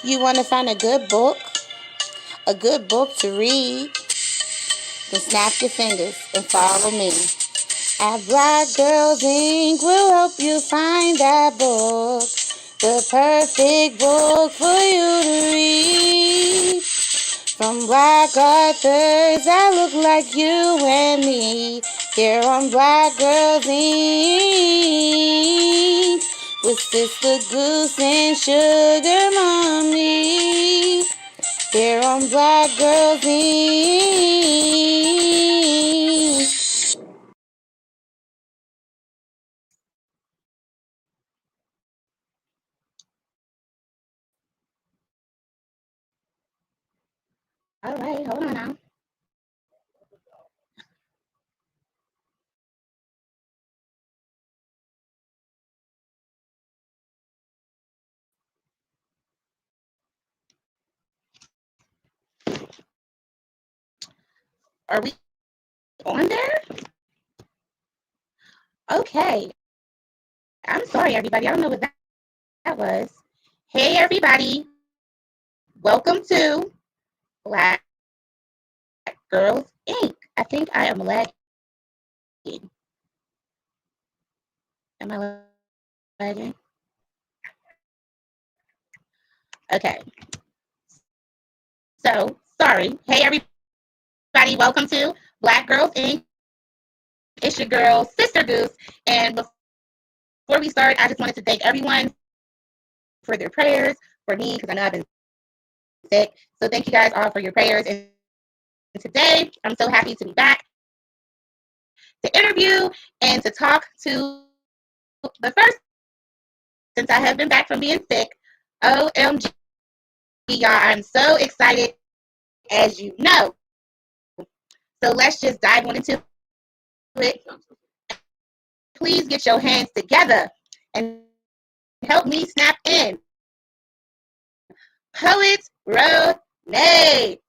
You want to find a good book to read, then snap your fingers and follow me. At Black Girls Inc. will help you find that book, the perfect book for you to read. From black authors that look like you and me, here on Black Girls Inc. with Sister Goose and Sugar Mommy. Here on Black Girls Inc. All right, hold on now. Are we on there? Okay. I'm sorry, everybody. I don't know what that was. Hey, everybody. Welcome to Black Girls Inc. I think I am lagging. Am I lagging? Okay. So, sorry. Hey, everybody. Welcome to Black Girls Inc. It's your girl, Sister Goose. And before we start, I just wanted to thank everyone for their prayers for me because I know I've been sick. So, thank you guys all for your prayers. And today, I'm so happy to be back to interview and to talk to the first since I have been back from being sick. OMG, y'all, I'm so excited, as you know. So let's just dive on into it. Please get your hands together and help me snap in. Poet Rae. Hey!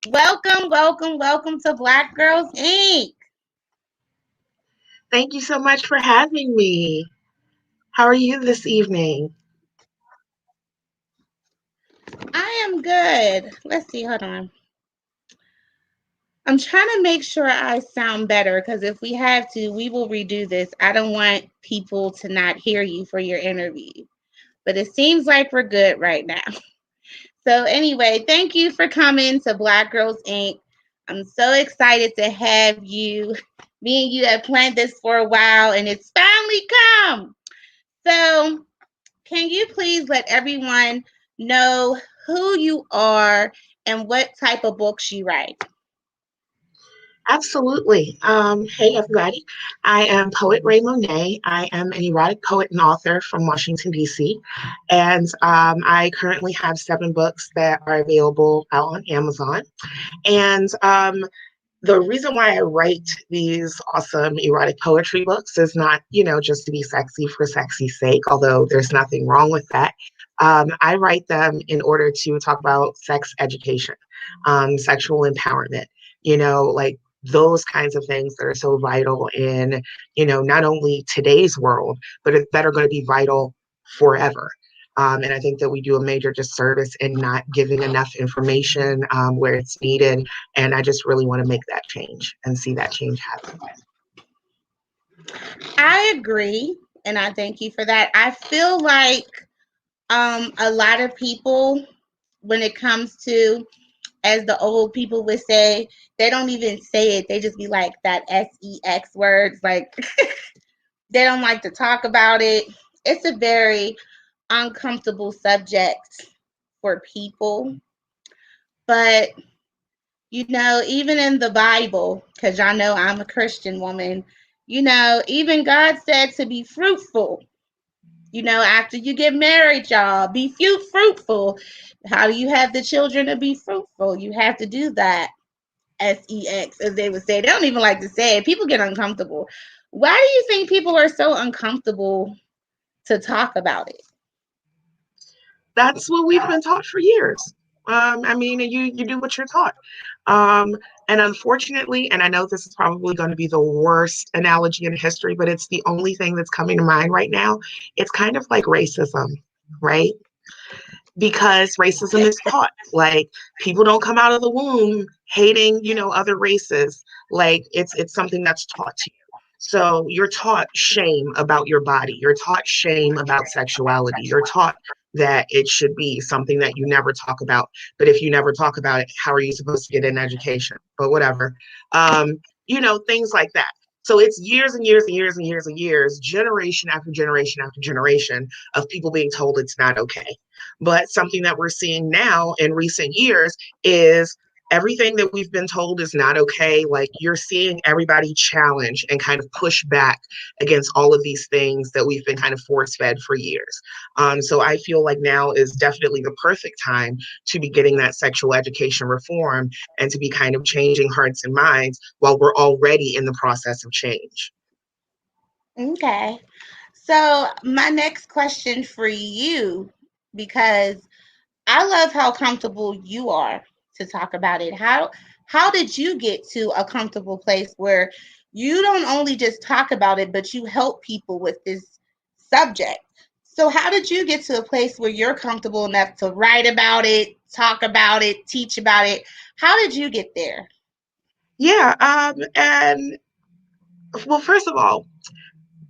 Welcome to Black Girls Inc. Thank you so much for having me. How are you this evening? I am good. Let's see, hold on. I'm trying to make sure I sound better because if we have to, we will redo this. I don't want people to not hear you for your interview. But it seems like we're good right now. So, anyway, thank you for coming to Black Girls Inc. I'm so excited to have you. Me and you have planned this for a while and it's finally come. So, can you please let everyone know who you are and what type of books you write? Absolutely. Hey, everybody. I am poet Rae Monet. I am an erotic poet and author from Washington, D.C. And I currently have 7 books that are available out on Amazon. And the reason why I write these awesome erotic poetry books is not, just to be sexy for sexy's sake, although there's nothing wrong with that. I write them in order to talk about sex education, sexual empowerment, like those kinds of things that are so vital in, not only today's world, but that are going to be vital forever. And I think that we do a major disservice in not giving enough information where it's needed. And I just really want to make that change and see that change happen. I agree, and I thank you for that. I feel like a lot of people, when it comes to, as the old people would say, they don't even say it. They just be like that sex words. Like they don't like to talk about it. It's a very uncomfortable subject for people. But, even in the Bible, because y'all know I'm a Christian woman, even God said to be fruitful. After you get married, y'all, be fruitful. How do you have the children to be fruitful? You have to do that. sex, as they would say. They don't even like to say it. People get uncomfortable. Why do you think people are so uncomfortable to talk about it? That's what we've been taught for years. I mean, you do what you're taught. Um, and unfortunately, and I know this is probably going to be the worst analogy in history, but it's the only thing that's coming to mind right now. It's kind of like racism, right? Because racism is taught. Like people don't come out of the womb hating, other races. Like it's something that's taught to you. So you're taught shame about your body. You're taught shame about sexuality. You're taught that it should be something that you never talk about. But if you never talk about it, how are you supposed to get an education? But whatever. Things like that. So it's years and years and years and years and years, generation after generation after generation of people being told it's not okay. But something that we're seeing now in recent years is everything that we've been told is not okay. Like you're seeing everybody challenge and kind of push back against all of these things that we've been kind of force fed for years. So I feel like now is definitely the perfect time to be getting that sexual education reform and to be kind of changing hearts and minds while we're already in the process of change. Okay. So my next question for you, because I love how comfortable you are to talk about it. How did you get to a comfortable place where you don't only just talk about it, but you help people with this subject? So how did you get to a place where you're comfortable enough to write about it, talk about it, teach about it? How did you get there? Yeah. And well, first of all,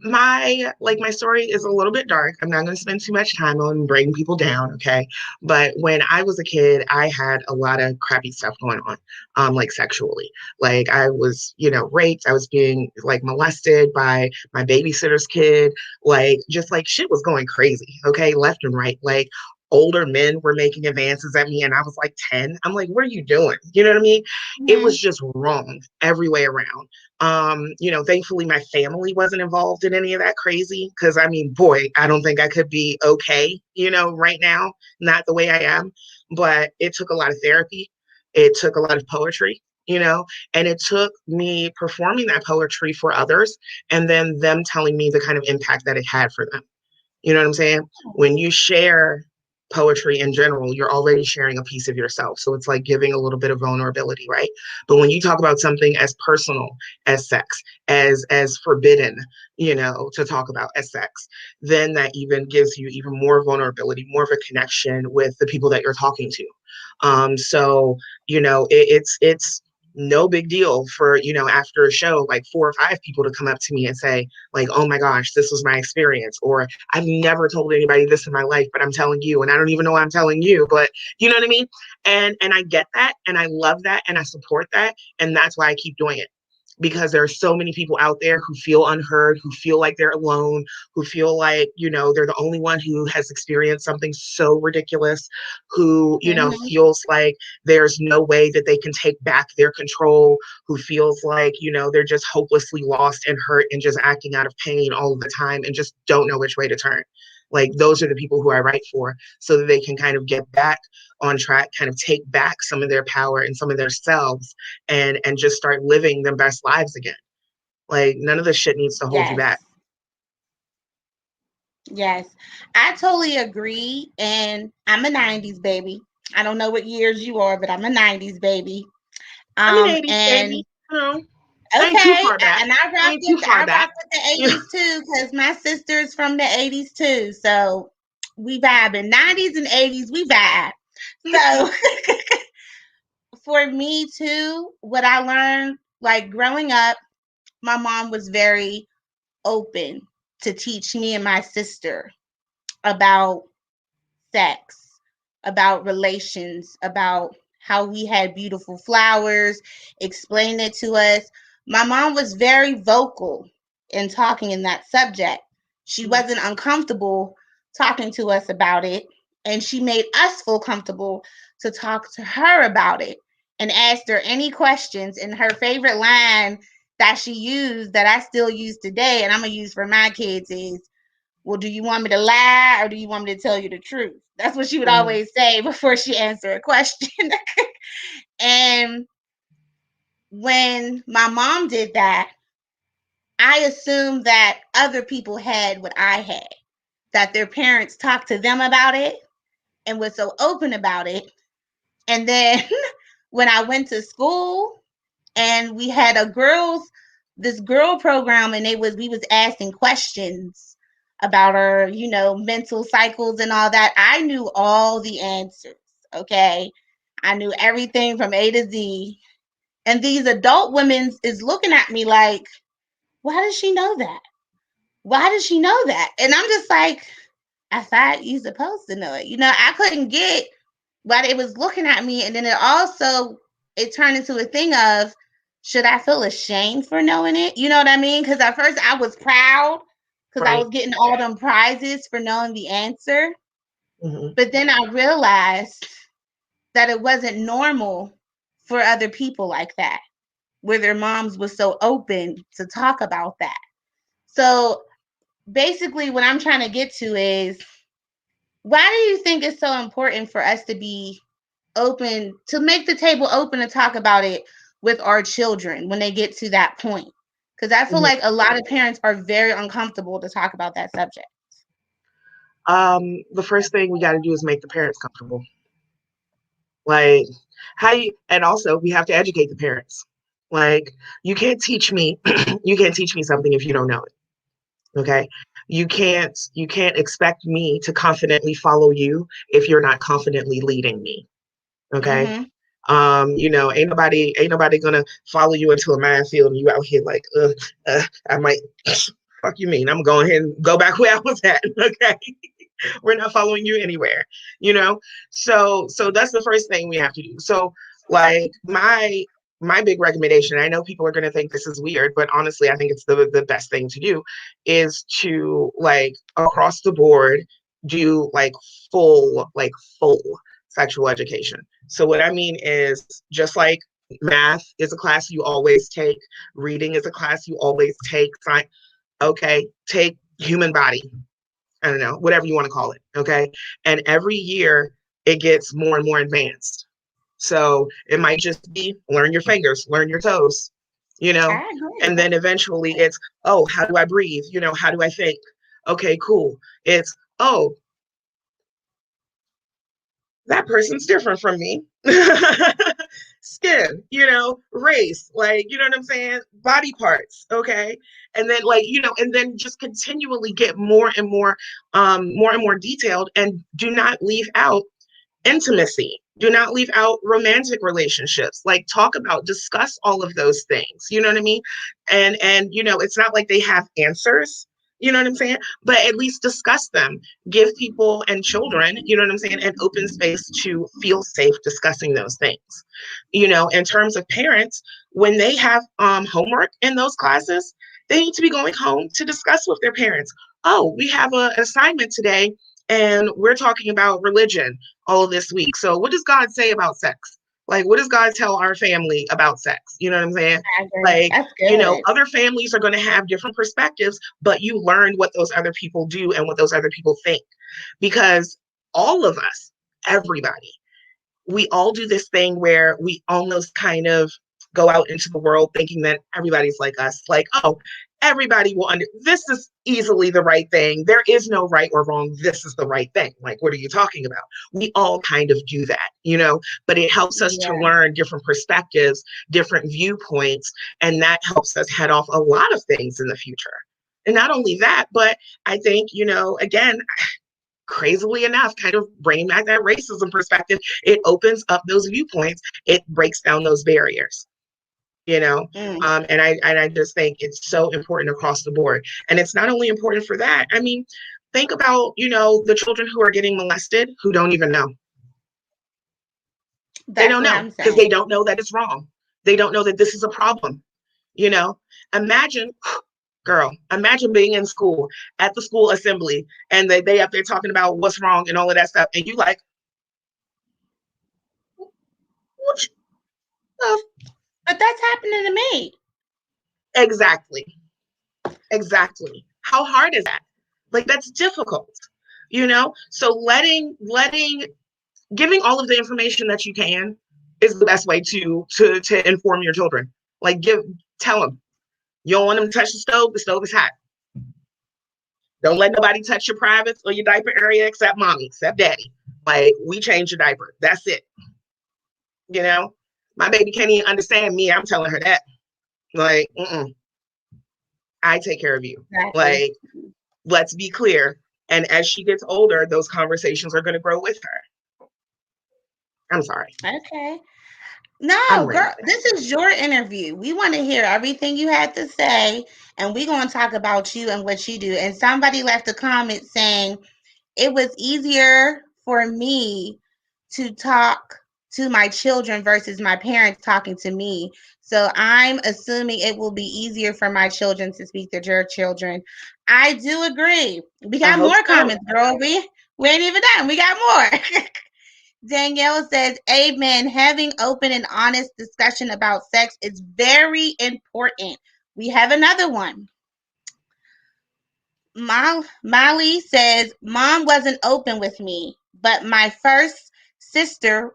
my story is a little bit dark. I'm not going to spend too much time on bringing people down, okay? But when I was a kid, I had a lot of crappy stuff going on, like sexually. Like I was, raped. I was being like molested by my babysitter's kid. Like just like shit was going crazy, okay, left and right. Like older men were making advances at me and I was like 10. I'm like, what are you doing? You know what I mean? It was Mm-hmm. just wrong every way around. Thankfully my family wasn't involved in any of that crazy because I mean, boy, I don't think I could be okay, right now, not the way I am. But it took a lot of therapy. It took a lot of poetry, and it took me performing that poetry for others and then them telling me the kind of impact that it had for them. You know what I'm saying? When you share poetry in general, you're already sharing a piece of yourself. So it's like giving a little bit of vulnerability, right? But when you talk about something as personal as sex, as forbidden, to talk about as sex, then that even gives you even more vulnerability, more of a connection with the people that you're talking to. So it's no big deal for after a show like 4 or 5 people to come up to me and say like, oh my gosh, this was my experience, or I've never told anybody this in my life, but I'm telling you, and I don't even know why I'm telling you, but you know what I mean. And I get that, and I love that, and I support that, and that's why I keep doing it, because there are so many people out there who feel unheard, who feel like they're alone, who feel like, they're the only one who has experienced something so ridiculous, who, Mm-hmm. feels like there's no way that they can take back their control, who feels like, they're just hopelessly lost and hurt and just acting out of pain all of the time and just don't know which way to turn. Like those are the people who I write for so that they can kind of get back on track, kind of take back some of their power and some of their selves and just start living their best lives again. Like none of this shit needs to hold you back. Yes. Yes, I totally agree. And I'm a 90s baby. I don't know what years you are, but I'm a 90s baby. I'm an 80s And baby. You know, I ain't too okay, far back. and I I rock ain't too with far I back. rock with the You know, 80s too, because my sister's from the 80s too. So we vibing. 90s and 80s, we vibe. So for me too, what I learned, like growing up, my mom was very open to teach me and my sister about sex, about relations, about how we had beautiful flowers, explain it to us. My mom was very vocal in talking in that subject. She wasn't uncomfortable talking to us about it, and she made us feel comfortable to talk to her about it and asked her any questions. And her favorite line that she used that I still use today, and I'm gonna use for my kids, is, well, do you want me to lie or do you want me to tell you the truth? That's what she would mm, always say before she answered a question. And when my mom did that, I assumed that other people had what I had, that their parents talked to them about it and was so open about it. And then when I went to school and we had this girl program, and we was asking questions about our, mental cycles and all that. I knew all the answers. Okay. I knew everything from A to Z. And these adult women is looking at me like, why does she know that? Why does she know that? And I'm just like, I thought you supposed to know it. I couldn't get why they was looking at me. And then it turned into a thing of, should I feel ashamed for knowing it? You know what I mean? Because at first I was proud because I Right. was getting all them prizes for knowing the answer. Mm-hmm. But then I realized that it wasn't normal for other people like that, where their moms was so open to talk about that. So basically, what I'm trying to get to is, why do you think it's so important for us to be open, to make the table open to talk about it with our children when they get to that point? Because I feel Mm-hmm. like a lot of parents are very uncomfortable to talk about that subject. The first thing we got to do is make the parents comfortable. Like, and also we have to educate the parents. Like, you can't teach me, you can't teach me something if you don't know it. Okay. You can't expect me to confidently follow you if you're not confidently leading me. Okay. Mm-hmm. Ain't nobody gonna follow you into a minefield and you out here like, I might fuck you mean. I'm going ahead and go back where I was at. Okay. We're not following you anywhere, you know? So that's the first thing we have to do. So like my big recommendation, I know people are going to think this is weird, but honestly, I think it's the best thing to do is to, like, across the board, do like full sexual education. So what I mean is, just like math is a class you always take, reading is a class you always take, science, okay, take human body, I don't know, whatever you want to call it. Okay. And every year it gets more and more advanced. So it might just be learn your fingers, learn your toes, you know, I and agree. then eventually it's, oh, how do I breathe? How do I think? Okay, cool. It's, oh, that person's different from me. Skin, race, like, you know what I'm saying? Body parts, okay? And then, like, and then just continually get more and more detailed, and do not leave out intimacy. Do not leave out romantic relationships. Like, discuss all of those things. You know what I mean? And it's not like they have answers. You know what I'm saying? But at least discuss them. Give people and children, you know what I'm saying, an open space to feel safe discussing those things. In terms of parents, when they have homework in those classes, they need to be going home to discuss with their parents. Oh, we have an assignment today, and we're talking about religion all this week. So what does God say about sex? Like, what does God tell our family about sex? You know what I'm saying? I agree. Like, That's good. other families are going to have different perspectives, but you learn what those other people do and what those other people think. Because all of us, everybody, we all do this thing where we almost kind of go out into the world thinking that everybody's like us. Like, oh, everybody will this is easily the right thing. There is no right or wrong. This is the right thing. Like, what are you talking about? We all kind of do that, but it helps us to Yeah. learn different perspectives, different viewpoints, and that helps us head off a lot of things in the future. And not only that, but I think, again, crazily enough, kind of bringing back that racism perspective, it opens up those viewpoints. It breaks down those barriers, Mm. and I just think it's so important across the board. And it's not only important for that. I mean, think about, the children who are getting molested who don't even know. They That's don't what know I'm because they saying. don't know that it's wrong. They don't know that this is a problem. You know, imagine, girl, imagine being in school at the school assembly, and they up there talking about what's wrong and all of that stuff, and you like, what But that's happening to me. exactly, exactly. How hard is that? Like, that's difficult, So giving all of the information that you can is the best way to inform your children. Like, tell them you don't want them to touch the stove. The stove is hot. Don't let nobody touch your privates or your diaper area except mommy, except daddy. Like, we change your diaper. That's it. You know? My baby can't even understand me. I'm telling her that. Like, I take care of you. Exactly. Like, let's be clear. And as she gets older, those conversations are going to grow with her. I'm sorry. Okay. I'm No, girl, ranting. this is your interview. We want to hear everything you had to say, and we're going to talk about you and what you do. And somebody left a comment saying it was easier for me to talk to my children versus my parents talking to me. So I'm assuming it will be easier for my children to speak to your children. I do agree. We I got hope more so. comments, girl. We ain't even done. We got more. Danielle says, Amen. Having open and honest discussion about sex is very important. We have another one. Molly says, Mom wasn't open with me, but my first sister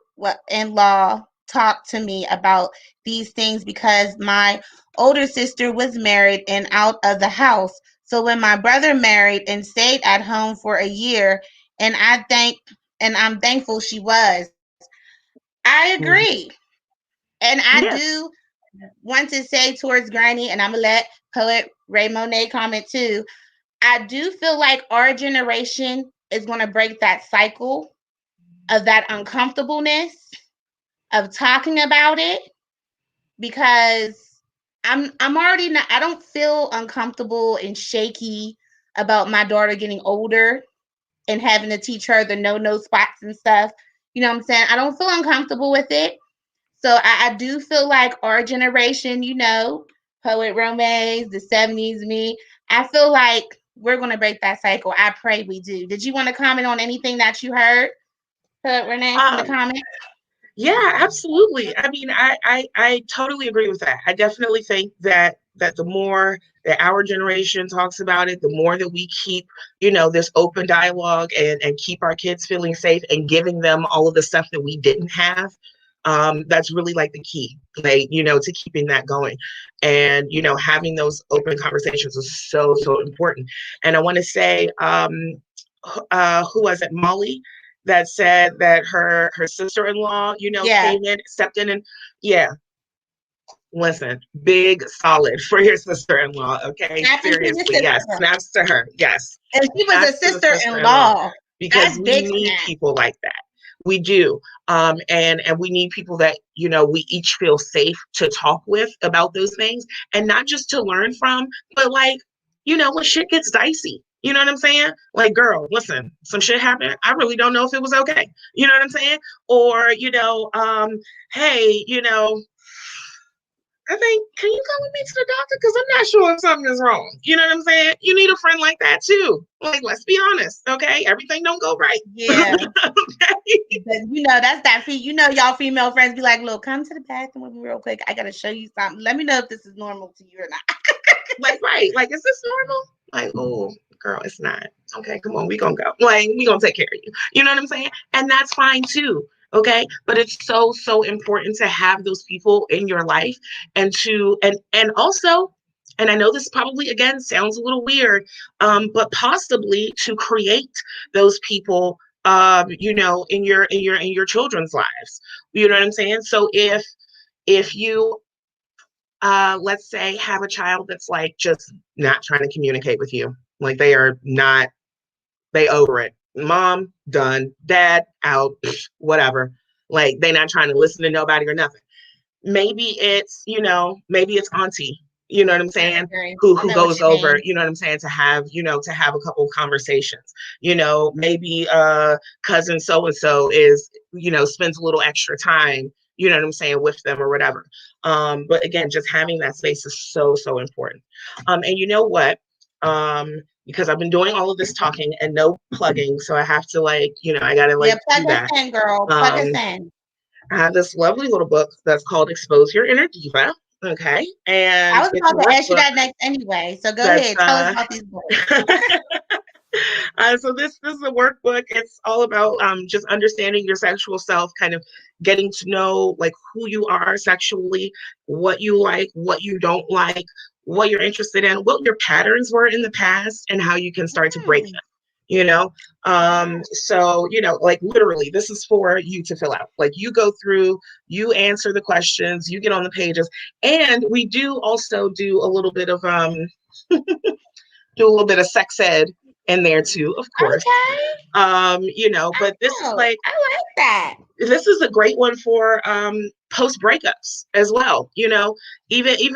in law talked to me about these things because my older sister was married and out of the house. So when my brother married and stayed at home for a year, and I'm thankful she was. I agree. Mhm. And I Yes. do want to say towards Granny, and I'm gonna let poet Rae Monet comment too. I do feel like our generation is going to break that cycle of that uncomfortableness of talking about it because I'm already not I don't feel uncomfortable and shaky about my daughter getting older and having to teach her the no spots and stuff. You know what I'm saying? I don't feel uncomfortable with it. So I do feel like our generation, Poet Romance, the 70s me, I feel like we're going to break that cycle. I pray we do. Did you want to comment on anything that you heard, Poet Renee, from the Um, comments? Yeah, absolutely. I mean, I totally agree with that. I definitely think that the more that our generation talks about it, the more that we keep, this open dialogue and keep our kids feeling safe and giving them all of the stuff that we didn't have. That's really like the key, like, to keeping that going. And, having those open conversations is so, so important. And I want to say, who was it? Molly that said that her sister-in-law, Yeah. came in, stepped in, and yeah, listen, big solid for your sister-in-law. Okay, Happy to your seriously, yes, sister. snaps to her, yes, And she was a snaps to the sister in sister-in-law, law. because That's we big need snap. people like that. We do. And we need people that, we each feel safe to talk with about those things, and not just to learn from, but like, when shit gets dicey. You know what I'm saying? Like, girl, listen, some shit happened. I really don't know if it was okay. You know what I'm saying? Or, hey, I think, can you come with me to the doctor? Because I'm not sure if something is wrong. You know what I'm saying? You need a friend like that too. Like, let's be honest, okay? Everything don't go right. Yeah. Okay? But that's that y'all female friends be like, look, come to the bathroom with me real quick. I gotta show you something. Let me know if this is normal to you or not. Like, right. Like, is this normal? Like, oh, girl, it's not. Okay, come on, we gonna go. Like, we gonna take care of you. You know what I'm saying? And that's fine too. Okay. But it's so, so important to have those people in your life, and also, and I know this probably again sounds a little weird, but possibly to create those people, in your children's lives. You know what I'm saying? So if you, let's say, have a child that's like just not trying to communicate with you, like they are not, they over it, mom done, dad out, whatever, like they not trying to listen to nobody or nothing. Maybe it's auntie, you know what I'm I saying, agree. I who know what goes you over, mean. you know what I'm saying, to have a couple of conversations. Maybe cousin so and so is, spends a little extra time, you know what I'm saying, with them or whatever. But again, just having that space is so, so important. And you know what, because I've been doing all of this talking and no plugging, so I have to, like, I gotta Yeah, like plug do us that. in, girl. Plug us um in. I have this lovely little book that's called Expose Your Inner Diva. Okay. I And was it's a about to ask you workbook that next anyway. So go that's ahead. Tell us about these books. so this is a workbook. It's all about just understanding your sexual self, kind of getting to know like who you are sexually, what you like, what you don't like, what you're interested in, what your patterns were in the past, and how you can start to break them. you know? So, like literally, this is for you to fill out. Like you go through, you answer the questions, you get on the pages, and we do also do a little bit of sex ed in there too, of course. Okay. But this is like I like that. this is a great one for post breakups as well. Even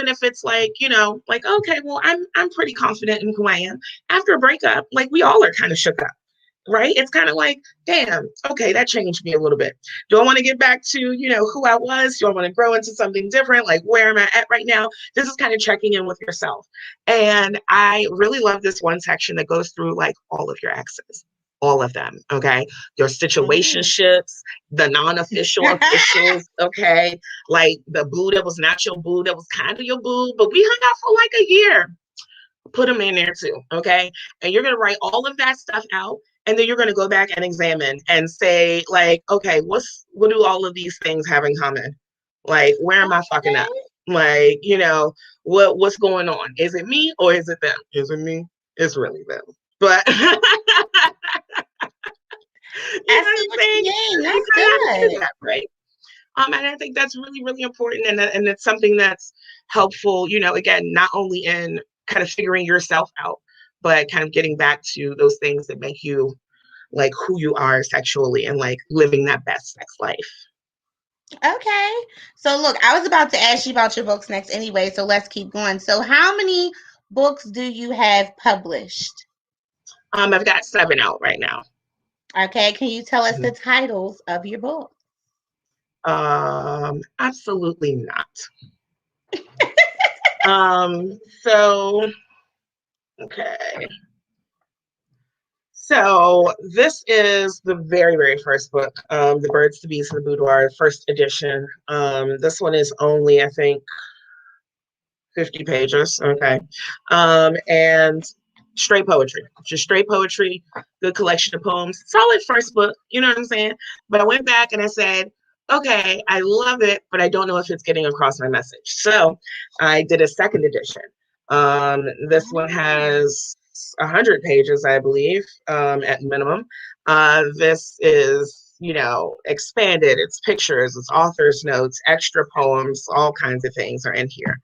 if it's like, like, okay, well, I'm pretty confident in who I am after a breakup. Like we all are kind of shook up, right? It's kind of like, damn, okay, that changed me a little bit. Do I want to get back to, who I was? Do I want to grow into something different? Like, where am I at right now? This is kind of checking in with yourself. And I really love this one section that goes through like all of your exes. All of them, okay? Your situationships, the non-official officials, okay? Like the boo that was not your boo, that was kind of your boo, but we hung out for like a year. Put them in there too, okay? And you're gonna write all of that stuff out, and then you're gonna go back and examine and say, like, okay, what do all of these things have in common? Like, where am I fucking up? Like, what's going on? Is it me or is it them? Is it me? It's really them. But I see what you mean. That's good. That, right? And I think that's really, really important. And it's something that's helpful, again, not only in kind of figuring yourself out, but kind of getting back to those things that make you like who you are sexually and like living that best sex life. Okay. So look, I was about to ask you about your books next anyway, so let's keep going. So how many books do you have published? I've got 7 out right now. Okay. Can you tell us the titles of your book? Absolutely not. So, okay. So this is the very, very first book, The Birds, the Bees, and the Boudoir, first edition. This one is only, I think, 50 pages. Okay. And straight poetry, just straight poetry, good collection of poems. Solid first book, you know what I'm saying? But I went back and I said, okay, I love it, but I don't know if it's getting across my message. So I did a second edition. This one has 100 pages, I believe, at minimum. This is, expanded. It's pictures, it's author's notes, extra poems, all kinds of things are in here.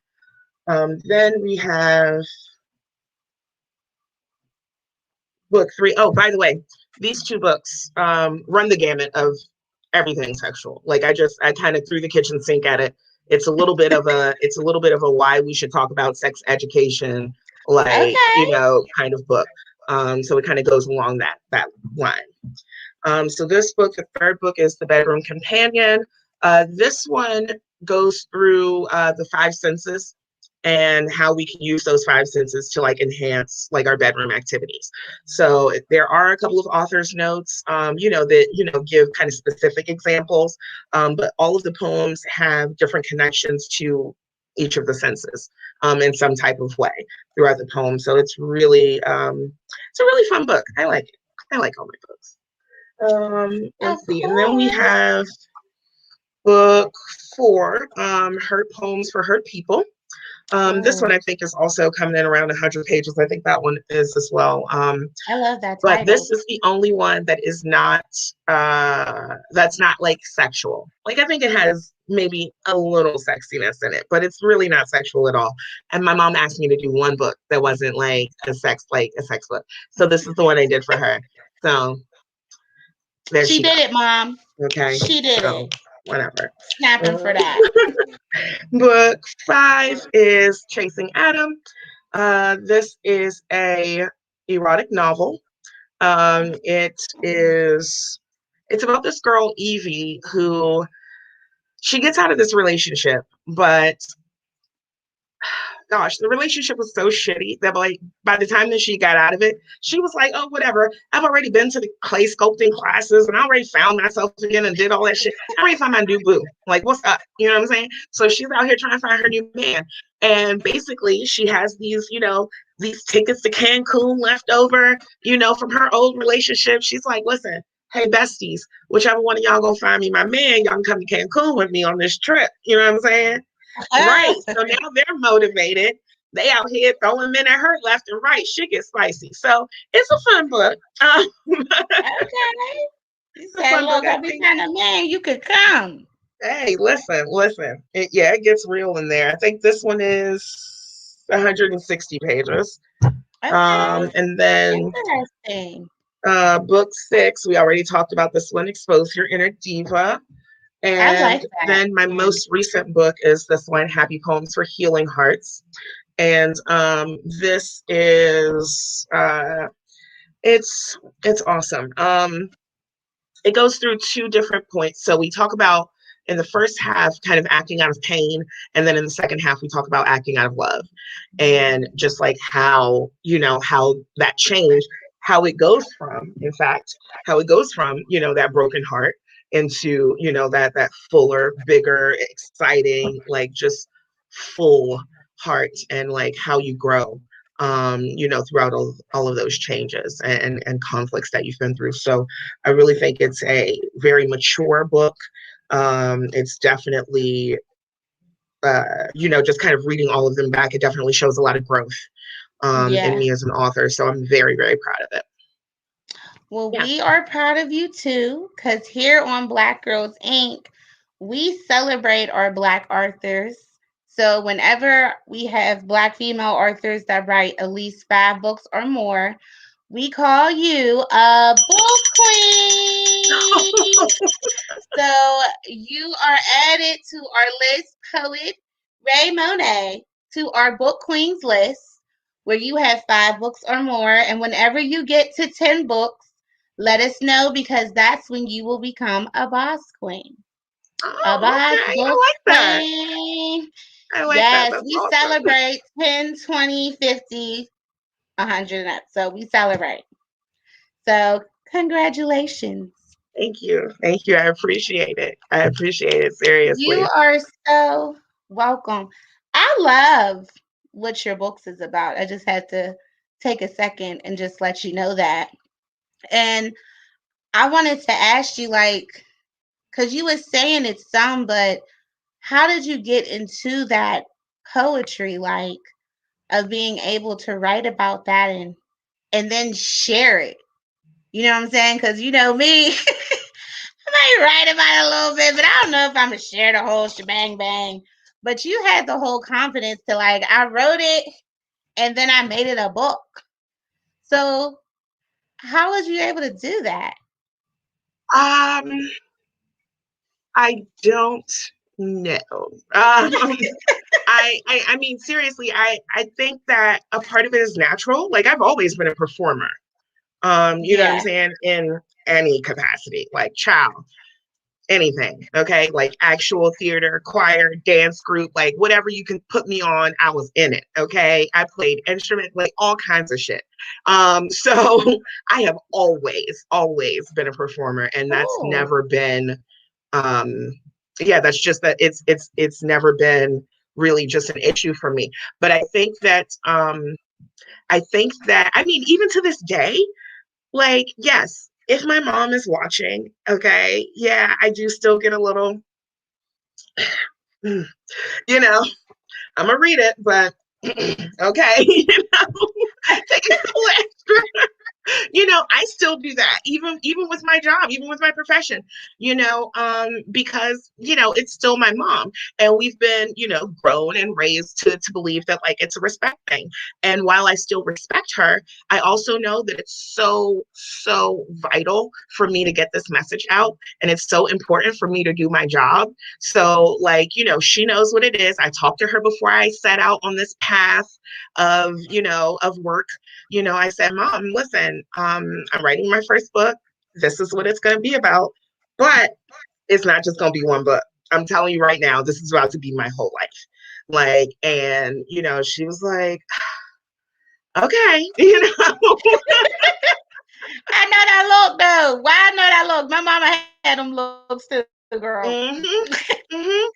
Then we have book 3. Oh, by the way, these 2 books run the gamut of everything sexual. Like I kind of threw the kitchen sink at it. It's a little bit of a why we should talk about sex education, like, kind of book. So it kind of goes along that line. So this book, the third book, is The Bedroom Companion. This one goes through the 5 senses and how we can use those 5 senses to like enhance like our bedroom activities. So there are a couple of author's notes, that, give kind of specific examples, but all of the poems have different connections to each of the senses in some type of way throughout the poem. So it's really, it's a really fun book. I like it. I like all my books. Let's see. And then we have book 4, Hurt Poems for Hurt People. This one I think is also coming in around 100 pages. I think that one is as well. I love that title. But this is the only one that is not, that's not like sexual. Like I think it has maybe a little sexiness in it, but it's really not sexual at all. And my mom asked me to do one book that wasn't like a sex book. So this is the one I did for her. So there she did it, Mom. Okay. She did it. Whatever. Snapping for that. Book 5 is Chasing Adam. This is a erotic novel. It's about this girl, Evie, who she gets out of this relationship, but gosh, the relationship was so shitty that like by the time that she got out of it, she was like, oh, whatever. I've already been to the clay sculpting classes and I already found myself again and did all that shit. I already found my new boo. Like, what's up? You know what I'm saying? So she's out here trying to find her new man. And basically she has these, these tickets to Cancun left over, from her old relationship. She's like, listen, hey, besties, whichever one of y'all gonna find me my man, y'all can come to Cancun with me on this trip. You know what I'm saying? Right. So now they're motivated they out here throwing men at her left and right. Shit gets spicy. So it's a fun book. Okay. You It's a said, fun book. look, I every think. kind of man you could come. Hey, listen. It gets real in there. I think this one is 160 pages. Okay. And then Interesting. book 6, we already talked about this one, Expose Your Inner Diva. I like And that then my one. most recent book is this one, Happy Poems for Healing Hearts. And this is it's awesome. It goes through 2 different points. So we talk about in the first half kind of acting out of pain, and then in the second half we talk about acting out of love, and just like how how that change, how it goes from, in fact, how it goes from that broken heart into that fuller, bigger, exciting, like just full heart, and like how you grow throughout all of those changes and conflicts that you've been through. So I really think it's a very mature book. It's definitely, just kind of reading all of them back, it definitely shows a lot of growth in Yes. me as an author. So I'm very, very proud of it. Well, Yeah. we are proud of you too, because here on Black Girls Inc., we celebrate our Black authors. So whenever we have Black female authors that write at least 5 books or more, we call you a book queen. So you are added to our list, poet Rae Monet, to our book queens list, where you have 5 books or more. And whenever you get to 10 books, let us know, because that's when you will become a boss queen. A Oh, boss okay. I book like that. queen. I like that. Yes, That's we awesome. celebrate 10, 20, 50, 100 and up. So we celebrate. So congratulations. Thank you. Thank you. I appreciate it. I appreciate it You seriously. are so welcome. I love what your books is about. I just had to take a second and just let you know that. And I wanted to ask you, like, because you were saying it's some, but how did you get into that poetry, like, of being able to write about that and then share it? You know what I'm saying? Because you know me, I might write about it a little bit, but I don't know if I'm gonna share the whole shebang bang. But you had the whole confidence to, like, I wrote it and then I made it a book. So how was you able to do that? Um, I don't know. I mean, seriously, I think that a part of it is natural. Like I've always been a performer. You know what I'm Yeah. saying? In any capacity, like child, anything. Okay. Like actual theater, choir, dance group, like whatever you can put me on, I was in it. Okay. I played instrument, like all kinds of shit. So I have always been a performer, and that's Oh. never been um yeah, that's just that it's never been really just an issue for me. But I think that I mean, even to this day, like, yes, if my mom is watching, okay, yeah, I do still get a little, you know, I'm gonna read it, but okay, take a couple extra. I still do that, even with my job, even with my profession, because it's still my mom, and we've been grown and raised to believe that, like, it's a respect thing. And while I still respect her, I also know that it's so vital for me to get this message out, and it's so important for me to do my job. So, like, she knows what it is. I talked to her before I set out on this path of work. I said, Mom, listen, I'm writing my first book. This is what it's going to be about. But it's not just going to be one book. I'm telling you right now, this is about to be my whole life. Like, and, she was like, okay, I know that look though. Why I know that look? My mama had them looks too, girl. mm-hmm, mm-hmm.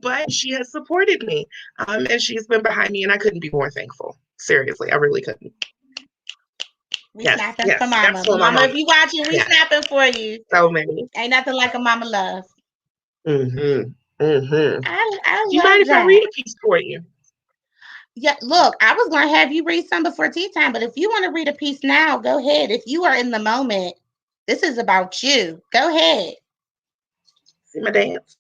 But she has supported me. And she's been behind me, and I couldn't be more thankful. Seriously, I really couldn't. We Yes, snapping for yes, that's mama. for my Mama, mama. if you watching, we Yes, snapping for you. so many. Ain't nothing like a mama love. Mm-hmm. Mm-hmm. I Do you mind love if I that. read a piece for you? Yeah, look, I was gonna have you read some before tea time, but if you want to read a piece now, go ahead. If you are in the moment, this is about you. Go ahead. See my dance?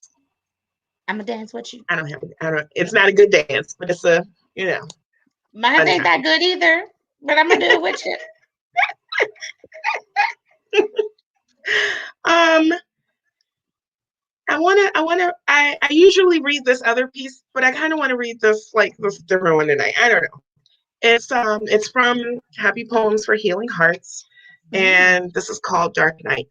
I'm gonna dance with you. I don't, it's not a good dance, but it's a, you know, Mine fun ain't that good either, but I'm gonna do it with you. time. I usually read this other piece, but I kind of want to read this different one tonight. I don't know. It's from Happy Poems for Healing Hearts, Mm. and this is called Dark Night.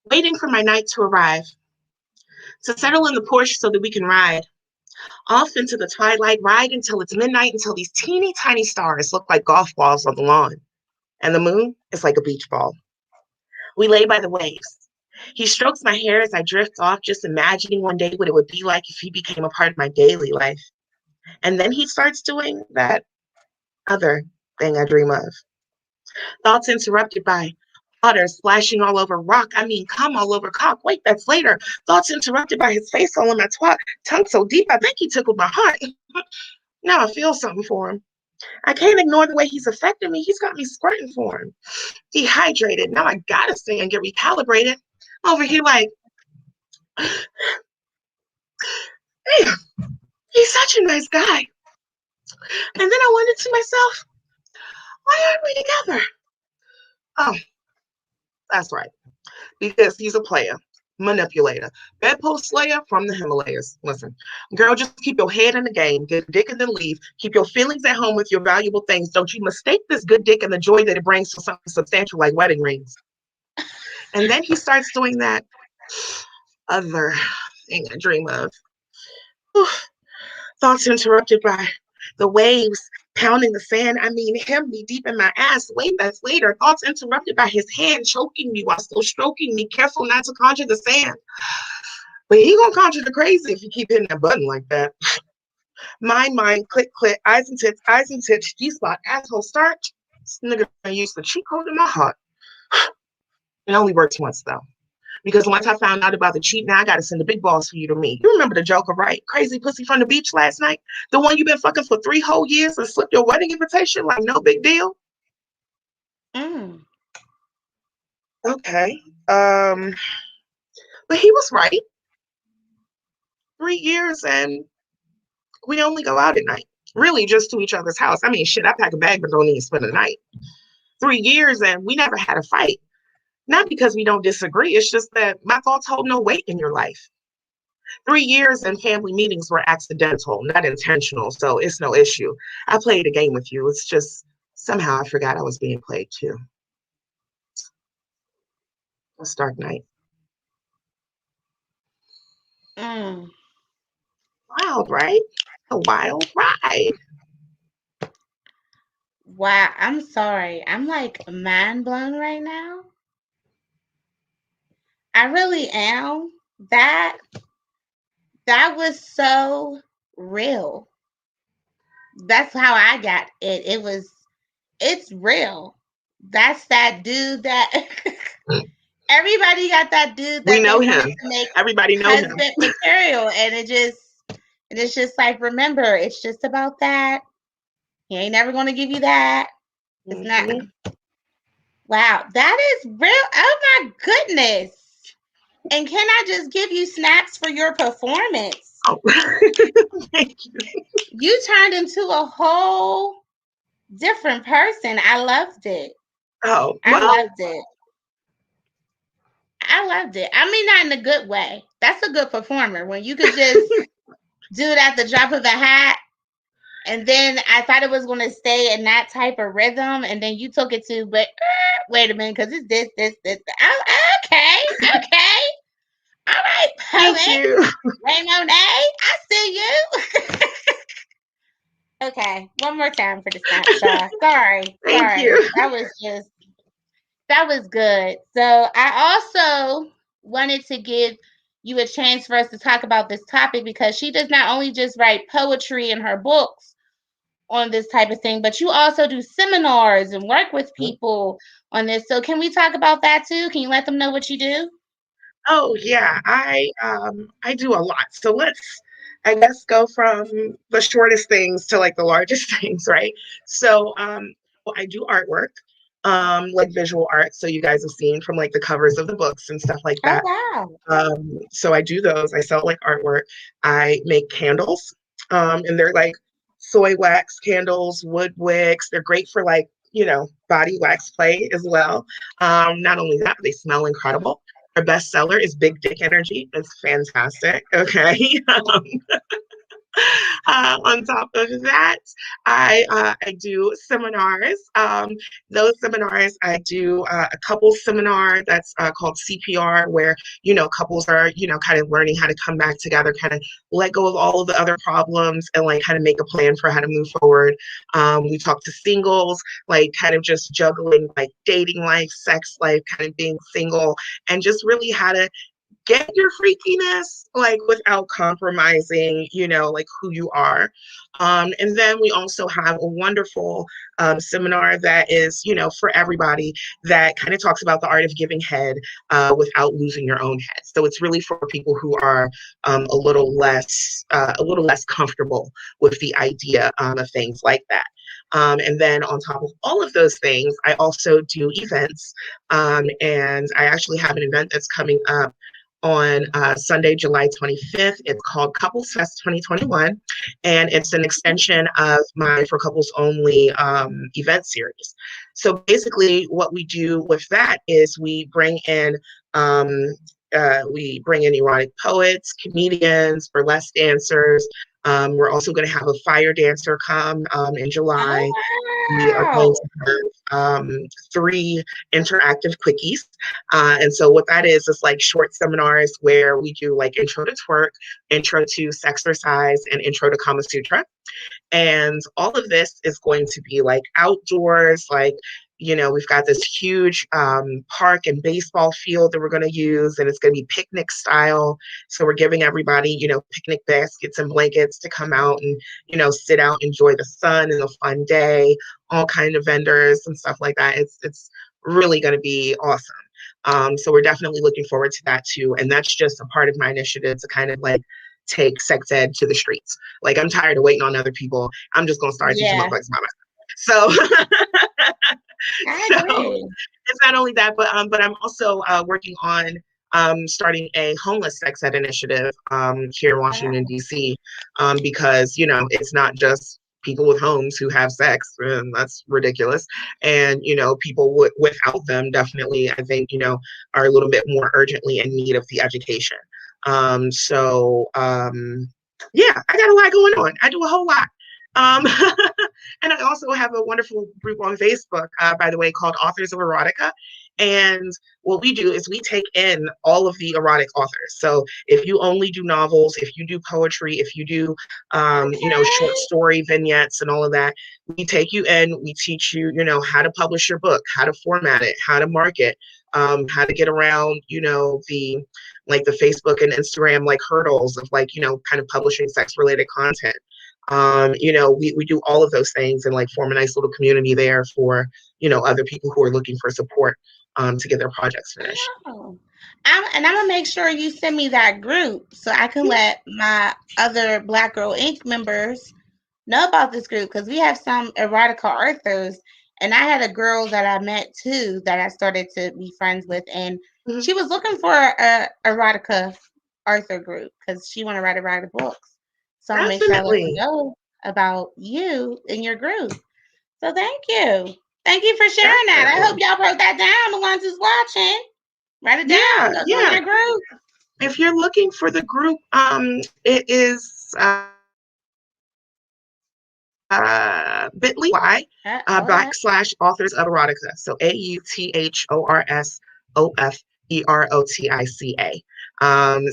Waiting for my night to arrive, to settle in the Porsche so that we can ride off into the twilight, ride until it's midnight, until these teeny tiny stars look like golf balls on the lawn, and the moon is like a beach ball. We lay by the waves. He strokes my hair as I drift off, just imagining one day what it would be like if he became a part of my daily life. And then he starts doing that other thing I dream of. Thoughts interrupted by water splashing all over rock. I mean, come all over cock. Wait, that's later. Thoughts interrupted by his face all in my twat. Tongue so deep, I think he tickled my heart. Now I feel something for him. I can't ignore the way he's affected me. He's got me squirting for him. Dehydrated. Now I gotta stay and get recalibrated. Over here, like, damn, he's such a nice guy. And then I wondered to myself, why aren't we together? Oh, that's right. Because he's a player, manipulator, bedpost slayer from the Himalayas. Listen, girl, just keep your head in the game, get a dick and then leave. Keep your feelings at home with your valuable things. Don't you mistake this good dick and the joy that it brings for something substantial like wedding rings. And then he starts doing that other thing I dream of. Whew. Thoughts interrupted by the waves pounding the sand. I mean, him knee deep in my ass. Wait, that's later. Thoughts interrupted by his hand choking me while still stroking me, careful not to conjure the sand. But he gonna conjure the crazy if you keep hitting that button like that. Mind, click, click, eyes and tits, G-spot, asshole, start. This nigga used the cheat code in my heart. It only works once though. Because once I found out about the cheat, now I gotta send the big balls for you to meet. You remember the Joker, right? Crazy pussy from the beach last night? The one you've been fucking for 3 whole years and slipped your wedding invitation like no big deal? Mm. Okay. But he was right. 3 years and we only go out at night. Really just to each other's house. I mean, shit, I pack a bag but don't even spend the night. 3 years and we never had a fight. Not because we don't disagree. It's just that my thoughts hold no weight in your life. 3 years and family meetings were accidental, not intentional, so it's no issue. I played a game with you. It's just somehow I forgot I was being played too. It's Dark Night. Mm. Wild, right? A wild ride. Wow, I'm sorry. I'm like mind blown right now. I really am. That was so real. That's how I got it. It's real. That's that dude that everybody got that dude We that they know wanted him. to make Everybody know him. husband material, and it's just like, remember, it's just about that. He ain't never gonna give you that. It's not. Mhm. Wow, that is real. Oh my goodness. And can I just give you snaps for your performance? Oh. Thank you. You turned into a whole different person. I loved it. Oh, I well, loved it. I loved it. I mean, not in a good way. That's a good performer when you could just do it at the drop of a hat. And then I thought it was going to stay in that type of rhythm. And then you took it to, but wait a minute, because it's this. Oh, okay, okay. All right, thank poet. you. Rae Monet, I see you. Okay, one more time for the snapshot. Sorry, Thank sorry. you. That was good. So I also wanted to give you a chance for us to talk about this topic because she does not only just write poetry in her books on this type of thing, but you also do seminars and work with people on this. So can we talk about that too? Can you let them know what you do? Oh yeah, I do a lot. So let's, I guess, go from the shortest things to like the largest things, right? So well, I do artwork, like visual art. So you guys have seen from like the covers of the books and stuff like Oh that. wow. So I do those. I sell like artwork. I make candles, and they're like soy wax candles, wood wicks. They're great for like, body wax play as well. Not only that, they smell incredible. Our best seller is Big Dick Energy. It's fantastic. Okay. On top of that, I do seminars. Those seminars, I do a couples seminar that's called CPR, where couples are kind of learning how to come back together, kind of let go of all of the other problems, and like kind of make a plan for how to move forward. We talk to singles, like kind of just juggling like dating life, sex life, kind of being single, and just really how to get your freakiness like without compromising like who you are. And then we also have a wonderful seminar that is for everybody, that kind of talks about the art of giving head without losing your own head. So it's really for people who are a little less comfortable with the idea of things like that. And then on top of all of those things, I also do events. And I actually have an event that's coming up on Sunday, July 25th. It's called Couples Fest 2021, and it's an extension of my For Couples Only event series. So basically, what we do with that is we bring in erotic poets, comedians, burlesque dancers. We're also going to have a fire dancer come in July. We are going Oh to have 3 interactive quickies. And so what that is like short seminars where we do like intro to twerk, intro to sexercise, and intro to Kama Sutra. And all of this is going to be like outdoors, like, we've got this huge park and baseball field that we're going to use, and it's going to be picnic style. So we're giving everybody, picnic baskets and blankets to come out and, sit out, enjoy the sun and a fun day, all kind of vendors and stuff like that. It's really going to be awesome. So we're definitely looking forward to that too. And that's just a part of my initiative to kind of like take sex ed to the streets. Like I'm tired of waiting on other people. I'm just gonna start teaching yeah, motherfuckers by myself. So I so agree. it's not only that, but I'm also working on starting a homeless sex ed initiative here in Washington Wow. D.C. Because it's not just people with homes who have sex, and that's ridiculous. And people without them definitely, I think, are a little bit more urgently in need of the education. So yeah, I got a lot going on. I do a whole lot. Um, and I also have a wonderful group on Facebook, by the way, called Authors of Erotica. And what we do is we take in all of the erotic authors. So if you only do novels, if you do poetry, if you do, short Okay. story vignettes and all of that, we take you in, we teach you, how to publish your book, how to format it, how to market, how to get around, the Facebook and Instagram like hurdles of like, kind of publishing sex related content. We do all of those things and like form a nice little community there for, other people who are looking for support to get their projects finished. Oh. I'm gonna make sure you send me that group so I can let my other Black Girl Inc. members know about this group, because we have some erotica authors, and I had a girl that I met too that I started to be friends with, and Mhm. she was looking for a erotica author group because she want to write books. So I'll make sure I let them Definitely. know about you and your group. So thank you. Thank you for sharing that. I hope Definitely. y'all wrote that down. The ones who's watching, write it down. Yeah, Go join yeah. your group. If you're looking for the group, it is bit.ly All right. /authors of erotica. So AUTHORSOFEROTICA.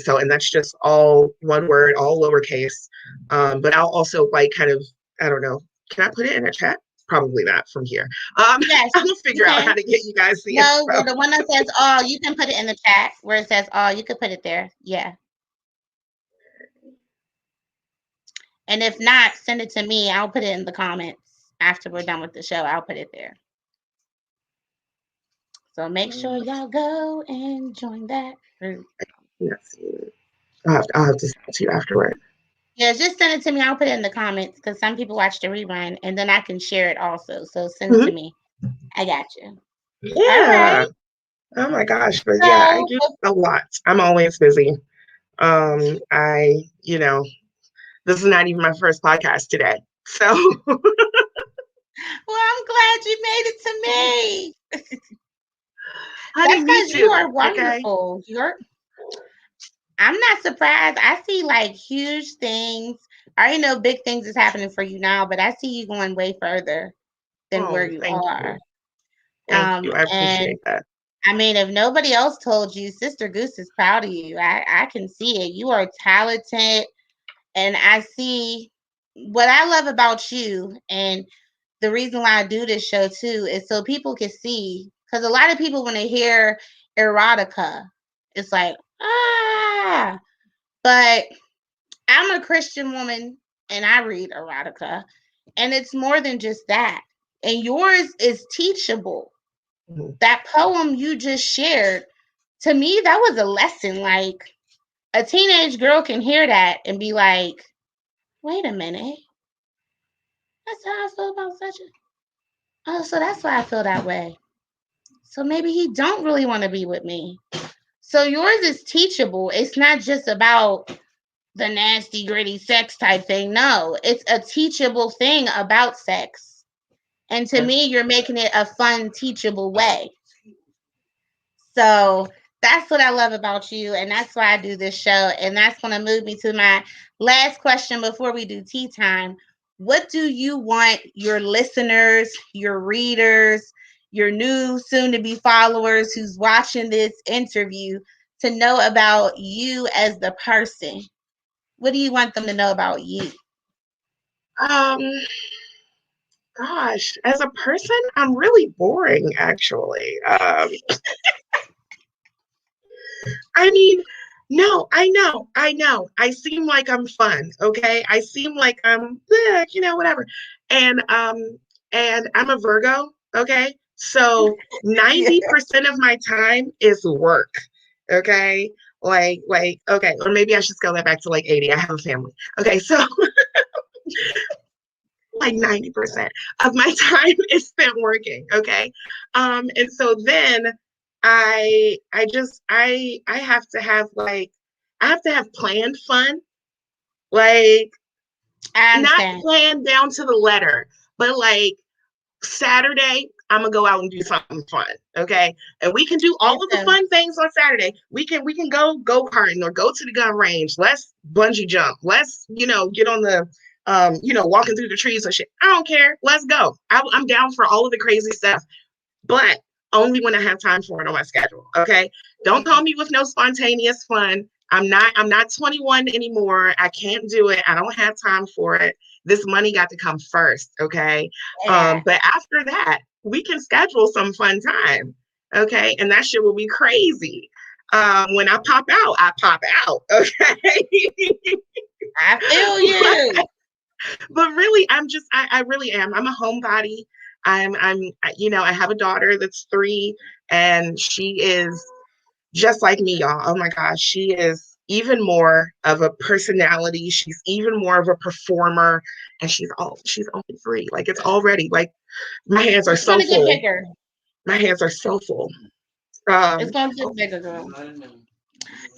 So, and that's just all one word, all lowercase. But I'll also like kind of, I don't know, can I put it in a chat? Probably not from here. Yes, I'll you figure out can. how to get you guys the No, info. where the one that says all, you can put it in the chat. Where it says all, you could put it there. Yeah. And if not, send it to me. I'll put it in the comments after we're done with the show. I'll put it there. So make sure y'all go and join that group. Yes. I'll have to send it to you afterward. Yeah, just send it to me. I'll put it in the comments because some people watch the rerun and then I can share it also. So send it to Mhm. me. I got you. All Yeah. right. Oh my gosh. But yeah, I So, do a lot. I'm always busy. This is not even my first podcast today. So well, I'm glad you made it to me. honey, That's me because you too. are Okay. wonderful. I'm not surprised. I see like huge things. I already know big things is happening for you now, but I see you going way further than where Oh, you thank are. you. Thank you. I And appreciate that. I mean, if nobody else told you, Sister Goose is proud of you. I can see it. You are talented. And I see what I love about you. And the reason why I do this show too is so people can see. Because a lot of people, when they hear erotica, it's like, ah. But I'm a Christian woman and I read erotica. And it's more than just that. And yours is teachable. Mhm. That poem you just shared, to me, that was a lesson. Like a teenage girl can hear that and be like, wait a minute, that's how I feel about such a. Oh, so that's why I feel that way. So maybe he don't really want to be with me. So yours is teachable. It's not just about the nasty, gritty sex type thing. No, it's a teachable thing about sex. And to Yes. me, you're making it a fun, teachable way. So that's what I love about you. And that's why I do this show. And that's going to move me to my last question before we do tea time. What do you want your listeners, your readers, your new soon to be followers who's watching this interview to know about you as the person? What do you want them to know about you? Um, Gosh, as a person, I'm really boring actually. I mean, no, I know. I seem like I'm fun, okay? I seem like I'm, whatever. And I'm a Virgo, okay? So Yeah. 90% of my time is work, okay? Okay, or maybe I should scale that back to like 80. I have a family. Okay, so like 90% of my time is spent working. Okay. And so then I have to have planned fun, like I not understand. planned down to the letter, but like Saturday, I'm gonna go out and do something fun. Okay. And we can do all of the Listen, fun things on Saturday. We can go karting or go to the gun range. Let's bungee jump. Let's, get on the walking through the trees and shit. I don't care. Let's go. I'm down for all of the crazy stuff, but only when I have time for it on my schedule. Okay. Don't call me with no spontaneous fun. I'm not 21 anymore. I can't do it. I don't have time for it. This money got to come first. Okay. yeah. But after that, we can schedule some fun time. Okay. And that shit will be crazy. When I pop out, I pop out. Okay. I feel you. But really, I really am. I'm a homebody. I have a daughter that's 3, and she is just like me, y'all. Oh my gosh, she is even more of a personality. She's even more of a performer, and she's only 3. Like it's already like my hands are It's so gonna get full. bigger. My hands are so full. It's Um, gonna get bigger, girl.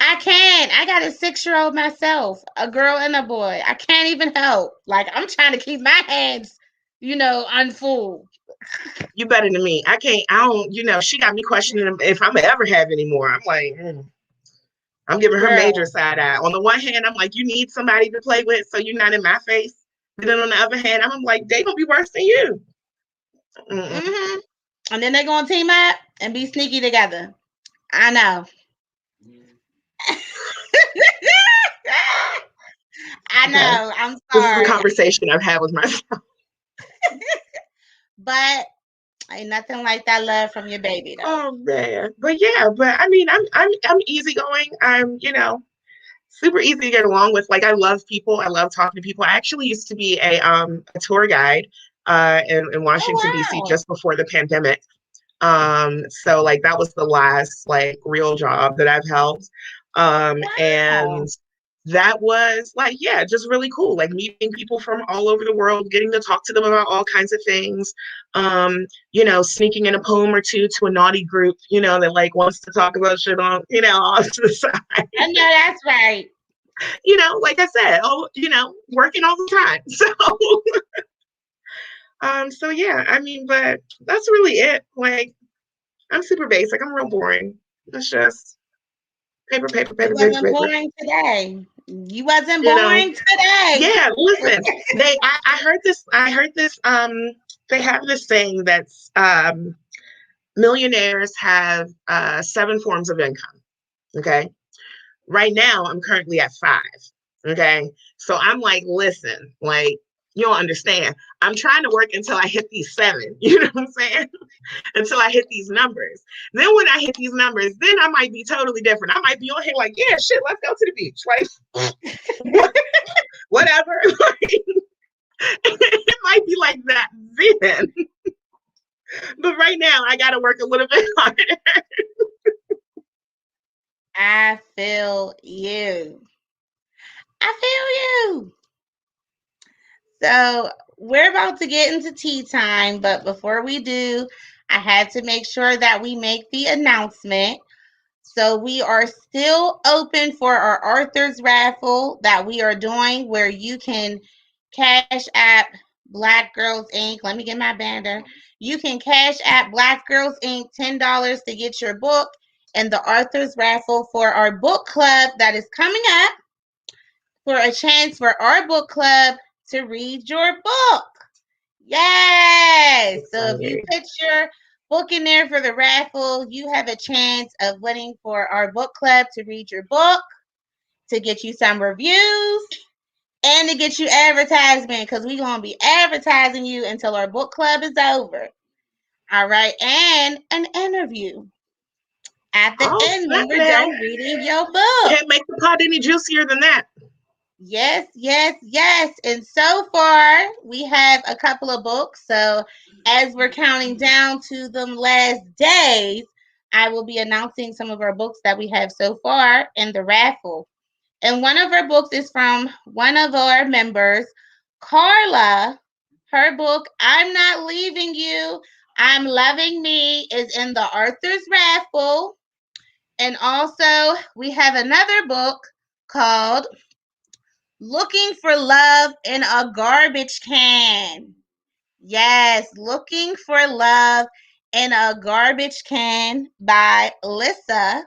I can't. I got a 6-year-old myself, a girl and a boy. I can't even help. Like I'm trying to keep my hands, unfull. you better than me. I can't. I don't. She got me questioning if I'm gonna ever have any more. I'm like. I'm giving her major Girl. side eye. On the one hand, I'm like, you need somebody to play with so you're not in my face. But then on the other hand, I'm like, they gonna be worse than you. Mm-mm. Hmm. And then they're gonna team up and be sneaky together. I know. I Okay. know. I'm This is a sorry. conversation I've had with myself. But ain't nothing like that love from your baby though. Oh man. But yeah, but I mean I'm easygoing. I'm, super easy to get along with. Like I love people. I love talking to people. I actually used to be a tour guide in Oh Washington, DC wow. just before the pandemic. So like that was the last like real job that I've held. And Wow. that was like, yeah, just really cool. Like meeting people from all over the world, getting to talk to them about all kinds of things. Sneaking in a poem or two to a naughty group, that like wants to talk about shit on, off to the side. I know that's right. Like I said, working all the time. So yeah, I mean, but that's really it. Like I'm super basic. I'm real boring. It's just paper, paper, It paper, paper, wasn't paper. boring today. You wasn't You know, boring today. yeah. Listen, I heard this. I heard this. They have this saying that's millionaires have 7 forms of income. Okay, right now I'm currently at 5. Okay. So I'm like, listen, like, you don't understand. I'm trying to work until I hit these 7. You know what I'm saying? Until I hit these numbers. Then when I hit these numbers, then I might be totally different. I might be on here like, yeah, shit, let's go to the beach. Like, whatever. It might be like that then. But right now, I got to work a little bit harder. I feel you. I feel you. So we're about to get into tea time, but before we do, I had to make sure that we make the announcement. So we are still open for our Arthur's raffle that we are doing where you can cash app Black Girls Inc. Let me get my banner. You can cash app Black Girls Inc. $10 to get your book and the Arthur's raffle for our book club that is coming up for a chance for our book club to read your book. Yes. So if you put your book in there for the raffle, you have a chance of winning for our book club to read your book, to get you some reviews, and to get you advertisement because we're going to be advertising you until our book club is over. All right. And an interview at the Oh, end snap when we're now. done reading your book. Can't make the pot any juicier than that. Yes, yes, yes. And so far, we have a couple of books. So, as we're counting down to them last days, I will be announcing some of our books that we have so far in the raffle. And one of our books is from one of our members, Carla. Her book, I'm Not Leaving You, I'm Loving Me, is in the Arthur's raffle. And also, we have another book called Looking for Love in a Garbage Can. Yes, Looking for Love in a Garbage Can by Lissa.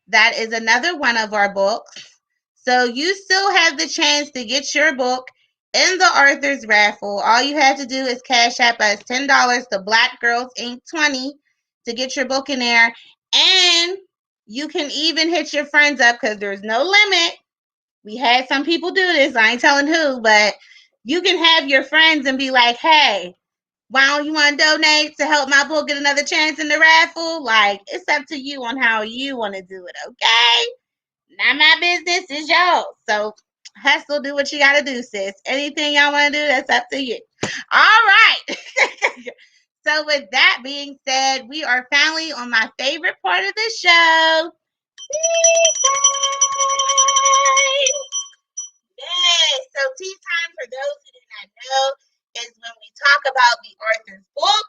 That is another one of our books. So you still have the chance to get your book in the Arthur's raffle. All you have to do is cash app us $10 to Black Girls Inc. 20 to get your book in there. And you can even hit your friends up because there's no limit. We had some people do this. I ain't telling who, but you can have your friends and be like, hey, why don't you want to donate to help my book get another chance in the raffle? Like, it's up to you on how you want to do it, okay? Not my business, it's yours. So, hustle, do what you got to do, sis. Anything y'all want to do, that's up to you. All right. So, with that being said, we are finally on my favorite part of the show. Yes. So tea time, for those who do not know, is when we talk about the author's book,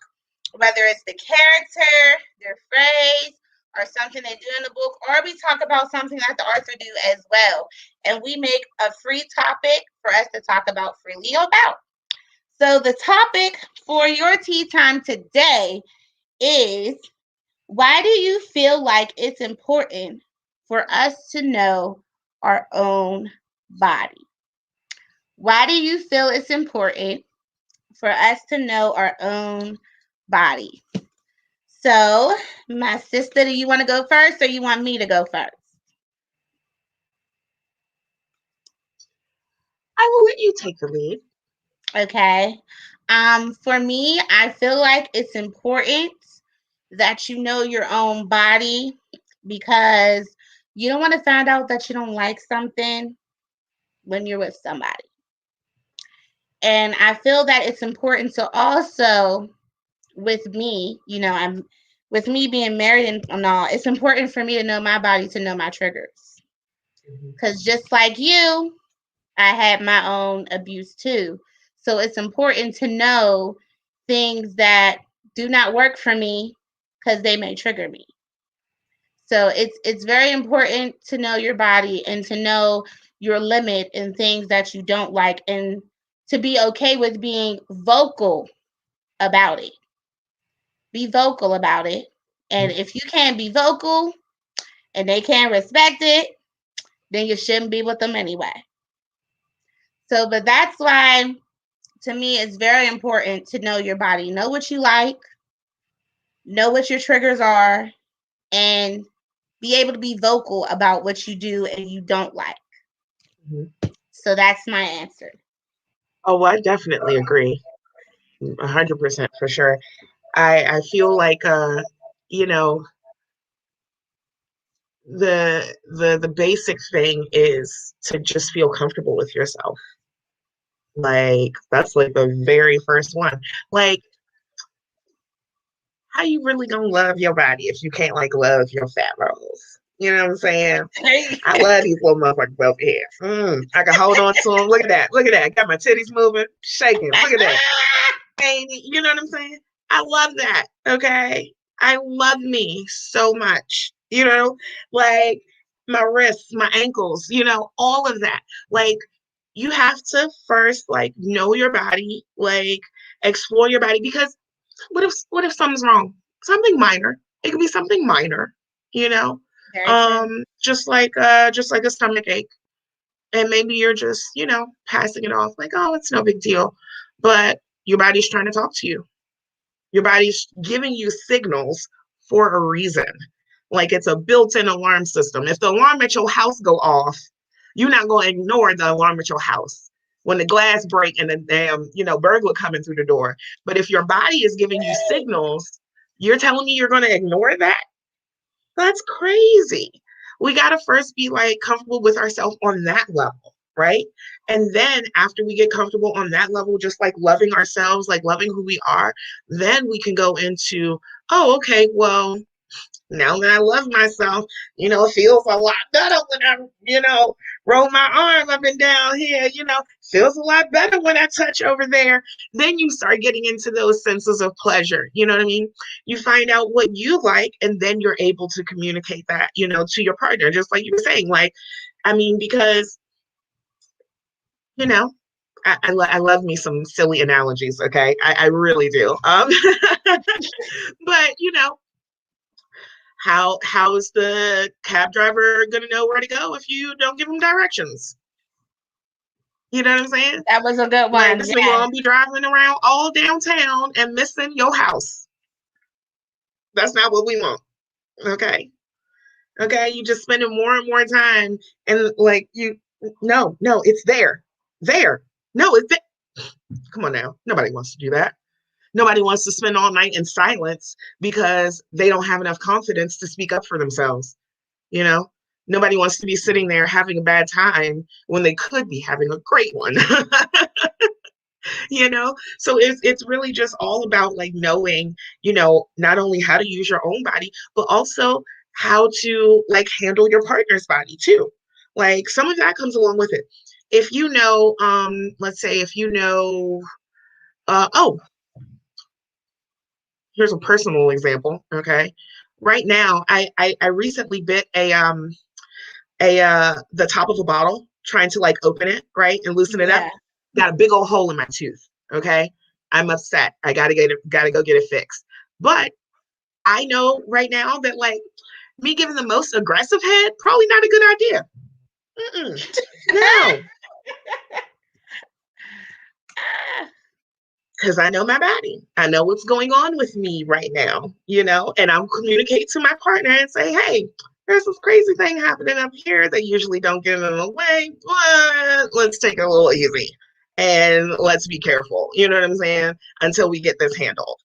whether it's the character, their phrase, or something they do in the book, or we talk about something that the author do as well. And we make a free topic for us to talk about freely about. So the topic for your tea time today is, why do you feel like it's important for us to know our own body? Why do you feel it's important for us to know our own body? So, my sister, do you want to go first or you want me to go first? I will let you take the lead. Okay. For me, I feel like it's important that you know your own body because you don't want to find out that you don't like something when you're with somebody. And I feel that it's important to also, with me, I'm with me being married and all, it's important for me to know my body, to know my triggers. Because just like you, I had my own abuse too. So it's important to know things that do not work for me because they may trigger me. So it's very important to know your body and to know your limit and things that you don't like, and to be okay with being vocal about it. Be vocal about it. And if you can't be vocal and they can't respect it, then you shouldn't be with them anyway. So, but that's why to me it's very important to know your body, know what you like, know what your triggers are, and be able to be vocal about what you do and you don't like. Mm-hmm. So that's my answer. Oh, well, I definitely agree. 100% for sure. I feel like you know, the basic thing is to just feel comfortable with yourself. Like that's like the very first one. Like, how you really gonna love your body if you can't like love your fat rolls? You know what I'm saying? I love these little motherfuckers over here. I can hold on to them. Look at that. Look at that. Got my titties moving, shaking. Look at that. And you know what I'm saying? I love that. Okay. I love me so much. Like my wrists, my ankles, all of that. Like you have to first like know your body, like explore your body because what if something's wrong? Something minor. It could be something minor, you know? Very true. Just like a stomach ache. And maybe you're just, passing it off like, oh, it's no big deal. But your body's trying to talk to you. Your body's giving you signals for a reason. Like it's a built-in alarm system. If the alarm at your house go off, you're not going to ignore the alarm at your house when the glass break and the damn, burglar coming through the door. But if your body is giving you signals, you're telling me you're going to ignore that? That's crazy. We got to first be like comfortable with ourselves on that level, right? And then after we get comfortable on that level, just like loving ourselves, like loving who we are, then we can go into, oh, okay, well, now that I love myself, it feels a lot better when I, roll my arm up and down here, feels a lot better when I touch over there. Then you start getting into those senses of pleasure. You know what I mean? You find out what you like, and then you're able to communicate that, to your partner, just like you were saying. Like, I mean, because, you know, I love me some silly analogies, okay? I really do. But, how is the cab driver going to know where to go if you don't give him directions? You know what I'm saying? That was a good Like one. this nigga Yes. gonna be driving around all downtown and missing your house. That's not what we want. Okay. Okay. You just spending more and more time and like no, it's there. There. No, it's there. Come on now. Nobody wants to do that. Nobody wants to spend all night in silence because they don't have enough confidence to speak up for themselves. You know, nobody wants to be sitting there having a bad time when they could be having a great one. So it's really just all about like knowing, not only how to use your own body, but also how to like handle your partner's body too. Like some of that comes along with it. If let's say if oh, here's a personal example. Okay. Right now, I recently bit the top of a bottle trying to like open it, right, and loosen it up. Yeah. Got a big old hole in my tooth. Okay. I'm upset. I gotta go get it fixed. But I know right now that like me giving the most aggressive head, probably not a good idea. No, because I know my body. I know what's going on with me right now, and I'll communicate to my partner and say, hey, there's this crazy thing happening up here. They usually don't get in the way, but let's take it a little easy and let's be careful. You know what I'm saying? Until we get this handled.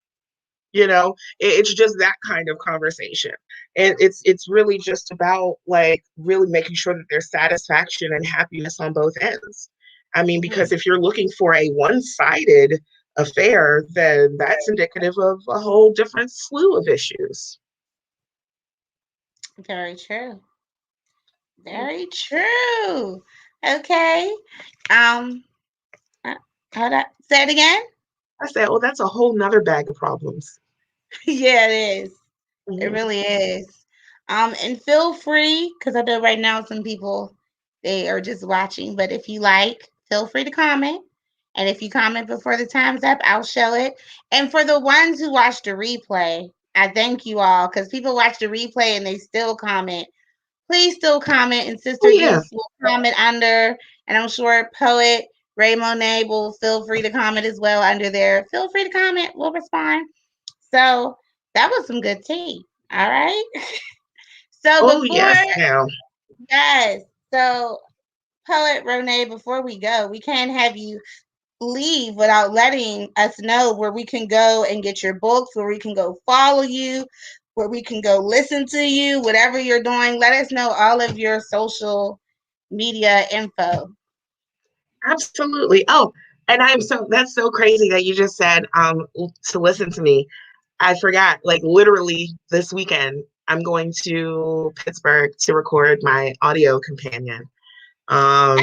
It's just that kind of conversation. And it's really just about like really making sure that there's satisfaction and happiness on both ends. I mean, because if you're looking for a one-sided affair, then that's indicative of a whole different slew of issues. Very true. Very true. Okay. Um, hold up. Say it again. I said, well, that's a whole nother bag of problems. Yeah, it is. It Mhm. really is. And feel free, because I know right now some people they are just watching, but if you like, feel free to comment. And if you comment before the time's up, I'll show it. And for the ones who watch the replay, I thank you all because people watch the replay and they still comment. Please still comment, and Oh, Sister yeah. Goose will comment under, and I'm sure Poet Rae Monet will feel free to comment as well under there. Feel free to comment. We'll respond. So that was some good tea. All right. So Oh, before, yes, now. yes. So Poet Renee, before we go, we can't have you leave without letting us know where we can go and get your books, where we can go follow you, where we can go listen to you, whatever you're doing. Let us know all of your social media info. Absolutely. Oh, and that's so crazy that you just said to listen to me. I forgot, like literally this weekend, I'm going to Pittsburgh to record my audio companion. Um,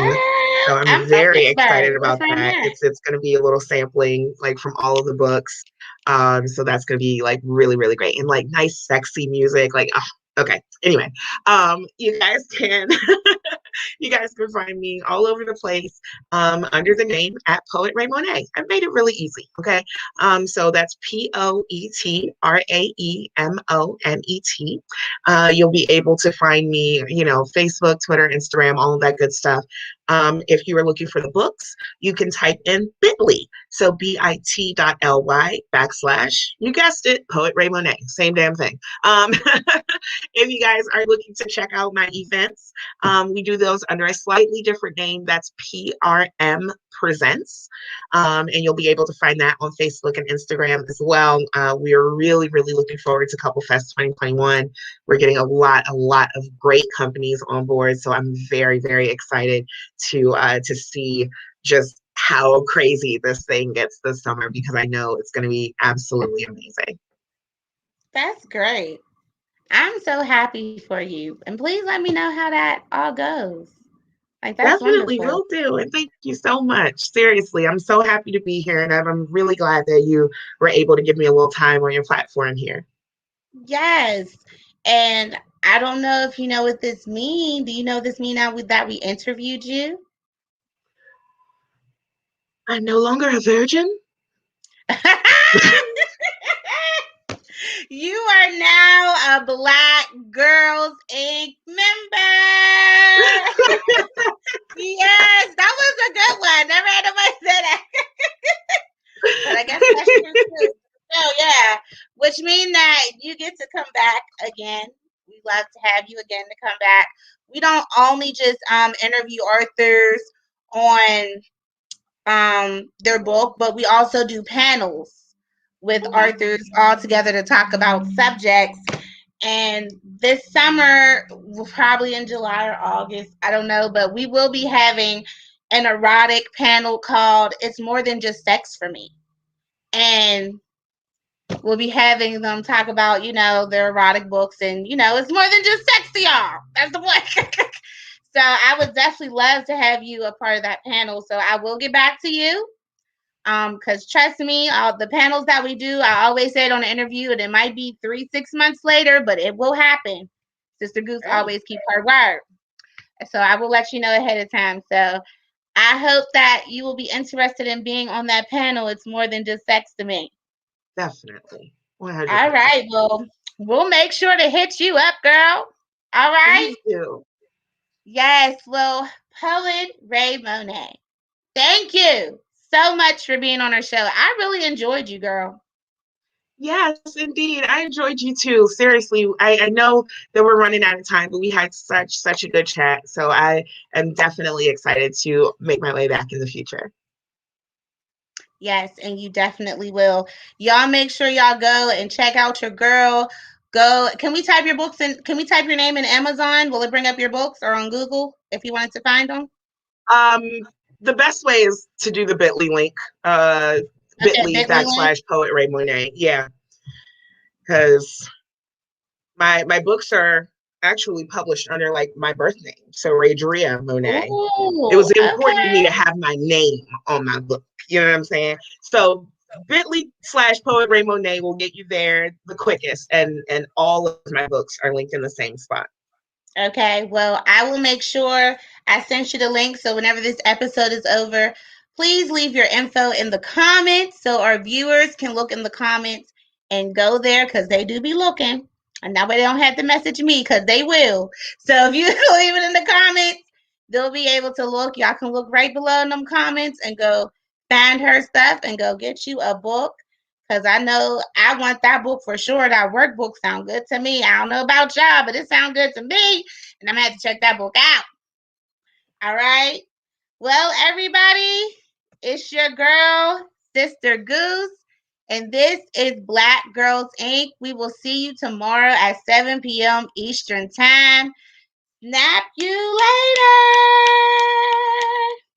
so I'm I'm from very Pittsburgh. excited We're about from that. there. It's going to be a little sampling like from all of the books. So that's going to be like really, really great and like nice, sexy music. Like, oh, okay. Anyway, you guys can you guys can find me all over the place under the name at Poet Rae Monet. I made it really easy. Okay. So that's PoetRaeMonet. You'll be able to find me, Facebook, Twitter, Instagram, all of that good stuff. If you are looking for the books, you can type in bit.ly. So bit.ly/ you guessed it, Poet Rae Monet. Same damn thing. If you guys are looking to check out my events, we do those under a slightly different name. That's PRM Presents. And you'll be able to find that on Facebook and Instagram as well. We are really, really looking forward to Couple Fest 2021. We're getting a lot of great companies on board. So I'm very, very excited to see just how crazy this thing gets this summer because I know it's going to be absolutely amazing. That's great. I'm so happy for you. And please let me know how that all goes. Like, that's Definitely wonderful. will do. And thank you so much. Seriously, I'm so happy to be here. And I'm really glad that you were able to give me a little time on your platform here. Yes. And I don't know if you know what this means. Do you know what this mean now that we interviewed you? I'm no longer a virgin. You are now a Black Girls Inc. member. Yes, that was a good one. Never had nobody say that. But I guess that's true too. So yeah, which means that you get to come back again. We love to have you again to come back. We don't only just interview authors on their book, but we also do panels with authors all together to talk about subjects. And this summer, probably in July or August, I don't know, but we will be having an erotic panel called It's More Than Just Sex for Me. And we'll be having them talk about, their erotic books and, it's more than just sex to y'all. That's the point. So I would definitely love to have you a part of that panel. So I will get back to you. Because trust me, all the panels that we do, I always say it on the interview, and it might be 3-6 months later, but it will happen. Sister Goose Hey, always keep her word. So I will let you know ahead of time. So I hope that you will be interested in being on that panel. It's more than just sex to me. definitely. All 100%. right. Well, we'll make sure to hit you up, girl. All right. Please do. Yes. Well, Poet Rae Monet, thank you so much for being on our show. I really enjoyed you, girl. Yes, indeed. I enjoyed you too. Seriously, I know that we're running out of time, but we had such a good chat. So I am definitely excited to make my way back in the future. Yes, and you definitely will. Y'all make sure y'all go and check out your girl. Go. Can we type your books in? Can we type your name in Amazon? Will it bring up your books or on Google if you wanted to find them? Um, the best way is to do the bit.ly link. Okay, bit.ly Bitly link. / poet Rae Monet. Yeah, because my books are actually published under like my birth name, so Rae Monet. It Ooh, was important to me okay. to have my name on my book. You know what I'm saying? So bit.ly / poet Rae Monet will get you there the quickest, and all of my books are linked in the same spot. Okay, well, I will make sure I send you the link so whenever this episode is over, please leave your info in the comments so our viewers can look in the comments and go there because they do be looking. And that way they don't have to message me because they will. So if you leave it in the comments, they'll be able to look. Y'all can look right below in them comments and go find her stuff and go get you a book. Cause I know I want that book for sure. That workbook sound good to me. I don't know about y'all, but it sound good to me. And I'm gonna have to check that book out. All right. Well, everybody, it's your girl, Sister Goose, and this is Black Girls Inc. We will see you tomorrow at 7 p.m. Eastern Time. Snap you later.